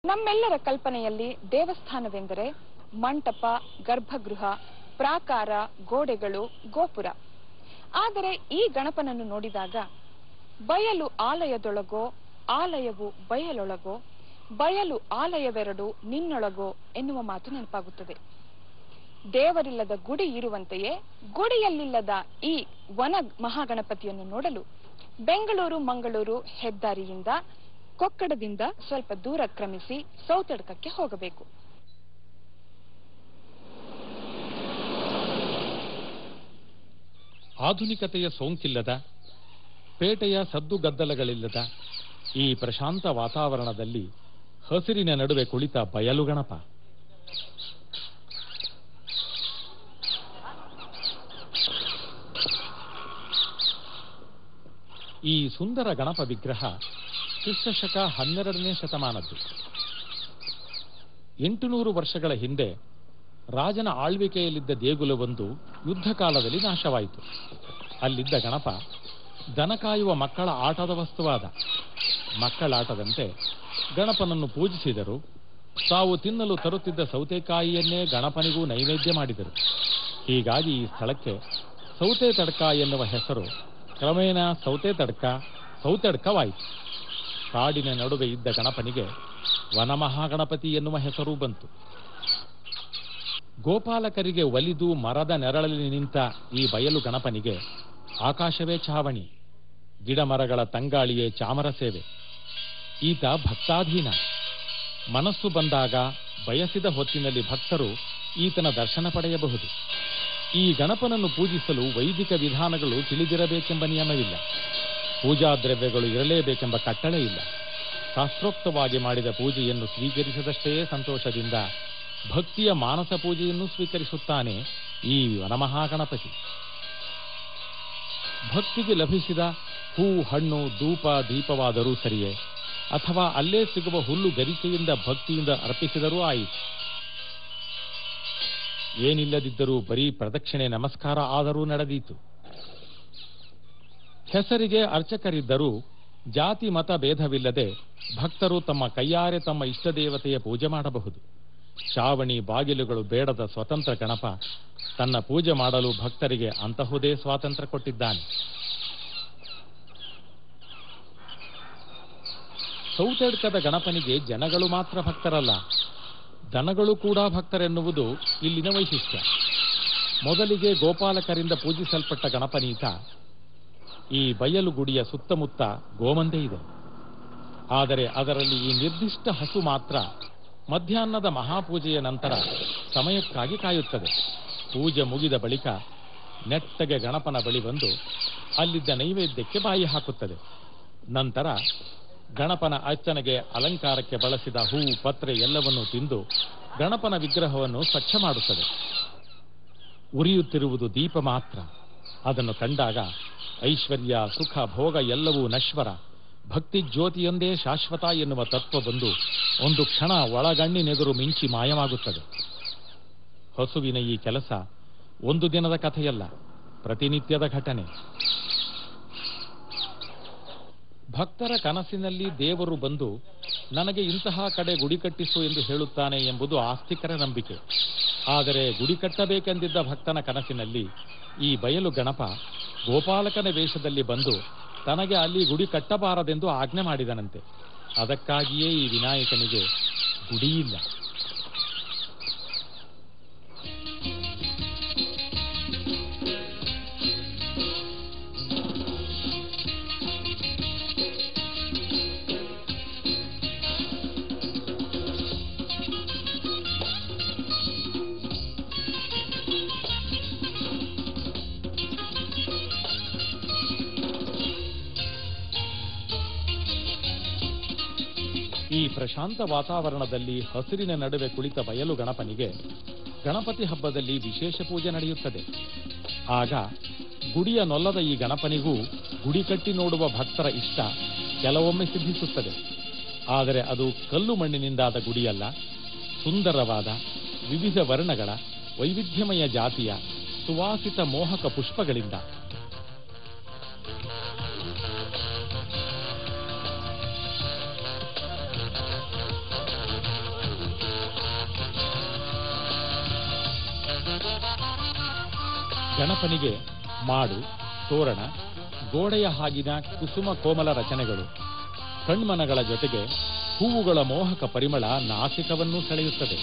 ನಮ್ಮೆಲ್ಲರ ಕಲ್ಪನೆಯಲ್ಲಿ ದೇವಸ್ಥಾನವೆಂದರೆ ಮಂಟಪ, ಗರ್ಭಗೃಹ, ಪ್ರಾಕಾರ, ಗೋಡೆಗಳು, ಗೋಪುರ. ಆದರೆ ಈ ಗಣಪನನ್ನು ನೋಡಿದಾಗ ಬಯಲು ಆಲಯದೊಳಗೋ, ಆಲಯವು ಬಯಲೊಳಗೋ, ಬಯಲು ಆಲಯವೆರಡು ನಿನ್ನೊಳಗೋ ಎನ್ನುವ ಮಾತು ನೆನಪಾಗುತ್ತದೆ. ದೇವರಿಲ್ಲದ ಗುಡಿ ಇರುವಂತೆಯೇ ಗುಡಿಯಲ್ಲಿಲ್ಲದ ಈ ವನ ಮಹಾಗಣಪತಿಯನ್ನು ನೋಡಲು ಬೆಂಗಳೂರು ಮಂಗಳೂರು ಹೆದ್ದಾರಿಯಿಂದ ಕೊಕ್ಕಡದಿಂದ ಸ್ವಲ್ಪ ದೂರ ಕ್ರಮಿಸಿ ಸೌತಡ್ಕಕ್ಕೆ ಹೋಗಬೇಕು. ಆಧುನಿಕತೆಯ ಸೋಂಕಿಲ್ಲದ, ಪೇಟೆಯ ಸದ್ದುಗದ್ದಲಗಳಿಲ್ಲದ ಈ ಪ್ರಶಾಂತ ವಾತಾವರಣದಲ್ಲಿ ಹಸಿರಿನ ನಡುವೆ ಕುಳಿತ ಬಯಲು ಗಣಪ. ಈ ಸುಂದರ ಗಣಪ ವಿಗ್ರಹ ಕ್ರಿಸ್ತಶಕ 12ನೇ ಶತಮಾನದ್ದು. 800 ವರ್ಷಗಳ ಹಿಂದೆ ರಾಜನ ಆಳ್ವಿಕೆಯಲ್ಲಿದ್ದ ದೇಗುಲವೊಂದು ಯುದ್ಧ ಕಾಲದಲ್ಲಿ ನಾಶವಾಯಿತು. ಅಲ್ಲಿದ್ದ ಗಣಪ ದನ ಕಾಯುವ ಮಕ್ಕಳ ಆಟದ ವಸ್ತುವಾದ. ಮಕ್ಕಳಾಟದಂತೆ ಗಣಪನನ್ನು ಪೂಜಿಸಿದರು. ತಾವು ತಿನ್ನಲು ತರುತ್ತಿದ್ದ ಸೌತೆಕಾಯಿಯನ್ನೇ ಗಣಪನಿಗೂ ನೈವೇದ್ಯ ಮಾಡಿದರು. ಹೀಗಾಗಿ ಈ ಸ್ಥಳಕ್ಕೆ ಸೌತೆ ತಡ್ಕ ಎನ್ನುವ ಹೆಸರು ಕ್ರಮೇಣ ಸೌತೆ ತಡ್ಕವಾಯಿತು. ಕಾಡಿನ ನಡುವೆ ಇದ್ದ ಗಣಪನಿಗೆ ವನಮಹಾಗಣಪತಿ ಎನ್ನುವ ಹೆಸರೂ ಬಂತು. ಗೋಪಾಲಕರಿಗೆ ಒಲಿದು ಮರದ ನೆರಳಲ್ಲಿ ನಿಂತ ಈ ಬಯಲು ಗಣಪನಿಗೆ ಆಕಾಶವೇ ಛಾವಣಿ, ಗಿಡಮರಗಳ ತಂಗಾಳಿಯೇ ಚಾಮರ ಸೇವೆ. ಈತ ಭಕ್ತಾಧೀನ. ಮನಸ್ಸು ಬಂದಾಗ ಬಯಸಿದ ಹೊತ್ತಿನಲ್ಲಿ ಭಕ್ತರು ಈತನ ದರ್ಶನ ಪಡೆಯಬಹುದು. ಈ ಗಣಪನನ್ನು ಪೂಜಿಸಲು ವೈದಿಕ ವಿಧಾನಗಳು ತಿಳಿದಿರಬೇಕೆಂಬ ನಿಯಮವಿಲ್ಲ. ಪೂಜಾ ದ್ರವ್ಯಗಳು ಇರಲೇಬೇಕೆಂಬ ಕಟ್ಟಳೆ ಇಲ್ಲ. ಶಾಸ್ತ್ರೋಕ್ತವಾಗಿ ಮಾಡಿದ ಪೂಜೆಯನ್ನು ಸ್ವೀಕರಿಸಿದಷ್ಟೇ ಸಂತೋಷದಿಂದ ಭಕ್ತಿಯ ಮಾನಸ ಪೂಜೆಯನ್ನು ಸ್ವೀಕರಿಸುತ್ತಾನೆ ಈ ವನಮಹಾಗಣಪತಿ. ಭಕ್ತಿಗೆ ಲಭಿಸಿದ ಹೂ, ಹಣ್ಣು, ಧೂಪ, ದೀಪವಾದರೂ ಸರಿಯೇ, ಅಥವಾ ಅಲ್ಲೇ ಸಿಗುವ ಹುಲ್ಲು ಗರಿಕೆಯಿಂದ ಭಕ್ತಿಯಿಂದ ಅರ್ಪಿಸಿದರೂ ಆಯಿತು. ಏನಿಲ್ಲದಿದ್ದರೂ ಬರೀ ಪ್ರದಕ್ಷಿಣೆ ನಮಸ್ಕಾರ ಆದರೂ ನಡೆದೀತು. ಹೆಸರಿಗೆ ಅರ್ಚಕರಿದ್ದರೂ ಜಾತಿ ಮತ ಭೇದವಿಲ್ಲದೆ ಭಕ್ತರು ತಮ್ಮ ಕೈಯಾರೆ ತಮ್ಮ ಇಷ್ಟದೇವತೆಯ ಪೂಜೆ ಮಾಡಬಹುದು. ಚಾವಣಿ ಬಾಗಿಲುಗಳು ಬೇಡದ ಸ್ವತಂತ್ರ ಗಣಪ ತನ್ನ ಪೂಜೆ ಮಾಡಲು ಭಕ್ತರಿಗೆ ಅಂತಹುದೇ ಸ್ವಾತಂತ್ರ್ಯ ಕೊಟ್ಟಿದ್ದಾನೆ. ಸೌತೆಡ್ಕದ ಗಣಪನಿಗೆ ಜನಗಳು ಮಾತ್ರ ಭಕ್ತರಲ್ಲ, ದನಗಳು ಕೂಡ ಭಕ್ತರೆನ್ನುವುದು ಇಲ್ಲಿನ ವೈಶಿಷ್ಟ್ಯ. ಮೊದಲಿಗೆ ಗೋಪಾಲಕರಿಂದ ಪೂಜಿಸಲ್ಪಟ್ಟ ಗಣಪನೀತ ಈ ಬಯಲು ಗುಡಿಯ ಸುತ್ತಮುತ್ತ ಗೋಮಂದೆ ಇದೆ. ಆದರೆ ಅದರಲ್ಲಿ ಈ ನಿರ್ದಿಷ್ಟ ಹಸು ಮಾತ್ರ ಮಧ್ಯಾಹ್ನದ ಮಹಾಪೂಜೆಯ ನಂತರ ಸಮಯಕ್ಕಾಗಿ ಕಾಯುತ್ತದೆ. ಪೂಜೆ ಮುಗಿದ ಬಳಿಕ ನೆಟ್ಟಗೆ ಗಣಪನ ಬಳಿ ಬಂದು ಅಲ್ಲಿದ್ದ ನೈವೇದ್ಯಕ್ಕೆ ಬಾಯಿ ಹಾಕುತ್ತದೆ. ನಂತರ ಗಣಪನ ಅರ್ಚನೆಗೆ ಅಲಂಕಾರಕ್ಕೆ ಬಳಸಿದ ಹೂ, ಪತ್ರೆ ಎಲ್ಲವನ್ನೂ ತಿಂದು ಗಣಪನ ವಿಗ್ರಹವನ್ನು ಸ್ವಚ್ಛ ಮಾಡುತ್ತದೆ. ಉರಿಯುತ್ತಿರುವುದು ದೀಪ ಮಾತ್ರ. ಅದನ್ನು ಕಂಡಾಗ ಐಶ್ವರ್ಯ, ಸುಖ, ಭೋಗ ಎಲ್ಲವೂ ನಶ್ವರ, ಭಕ್ತಿ ಜ್ಯೋತಿಯೊಂದೇ ಶಾಶ್ವತ ಎನ್ನುವ ತತ್ವ ಬಂದು ಒಂದು ಕ್ಷಣ ಒಳಗಣ್ಣಿನೆದುರು ಮಿಂಚಿ ಮಾಯವಾಗುತ್ತದೆ. ಹಸುವಿನ ಈ ಕೆಲಸ ಒಂದು ದಿನದ ಕಥೆಯಲ್ಲ, ಪ್ರತಿನಿತ್ಯದ ಘಟನೆ. ಭಕ್ತರ ಕನಸಿನಲ್ಲಿ ದೇವರು ಬಂದು ನನಗೆ ಇಂತಹ ಕಡೆ ಗುಡಿ ಕಟ್ಟಿಸು ಎಂದು ಹೇಳುತ್ತಾನೆ ಎಂಬುದು ಆಸ್ತಿಕರ ನಂಬಿಕೆ. ಆದರೆ ಗುಡಿ ಕಟ್ಟಬೇಕೆಂದಿದ್ದ ಭಕ್ತನ ಕನಸಿನಲ್ಲಿ ಈ ಬಯಲು ಗಣಪ ಗೋಪಾಲಕನ ವೇಷದಲ್ಲಿ ಬಂದು ತನಗೆ ಅಲ್ಲಿ ಗುಡಿ ಕಟ್ಟಬಾರದೆಂದು ಆಜ್ಞೆ ಮಾಡಿದನಂತೆ. ಅದಕ್ಕಾಗಿಯೇ ಈ ವಿನಾಯಕನಿಗೆ ಗುಡಿಯಿಲ್ಲ. ಈ ಪ್ರಶಾಂತ ವಾತಾವರಣದಲ್ಲಿ ಹಸಿರಿನ ನಡುವೆ ಕುಳಿತ ಬಯಲು ಗಣಪನಿಗೆ ಗಣಪತಿ ಹಬ್ಬದಲ್ಲಿ ವಿಶೇಷ ಪೂಜೆ ನಡೆಯುತ್ತದೆ. ಆಗ ಗುಡಿಯ ನೊಲ್ಲದ ಈ ಗಣಪನಿಗೂ ಗುಡಿ ಕಟ್ಟಿ ನೋಡುವ ಭಕ್ತರ ಇಷ್ಟ ಕೆಲವೊಮ್ಮೆ ಸಿದ್ಧಿಸುತ್ತದೆ. ಆದರೆ ಅದು ಕಲ್ಲು ಮಣ್ಣಿನಿಂದಾದ ಗುಡಿಯಲ್ಲ, ಸುಂದರವಾದ ವಿವಿಧ ವರ್ಣಗಳ ವೈವಿಧ್ಯಮಯ ಜಾತಿಯ ಸುವಾಸಿತ ಮೋಹಕ ಪುಷ್ಪಗಳಿಂದ. ಗಣಪನಿಗೆ ಮಾಡು, ತೋರಣ, ಗೋಡೆಯ ಹಾಗಿನ ಕುಸುಮ ಕೋಮಲ ರಚನೆಗಳು, ಕಣ್ಮನಗಳ ಜೊತೆಗೆ ಹೂವುಗಳ ಮೋಹಕ ಪರಿಮಳ ನಾಸಿಕವನ್ನೂ ಸೆಳೆಯುತ್ತದೆ.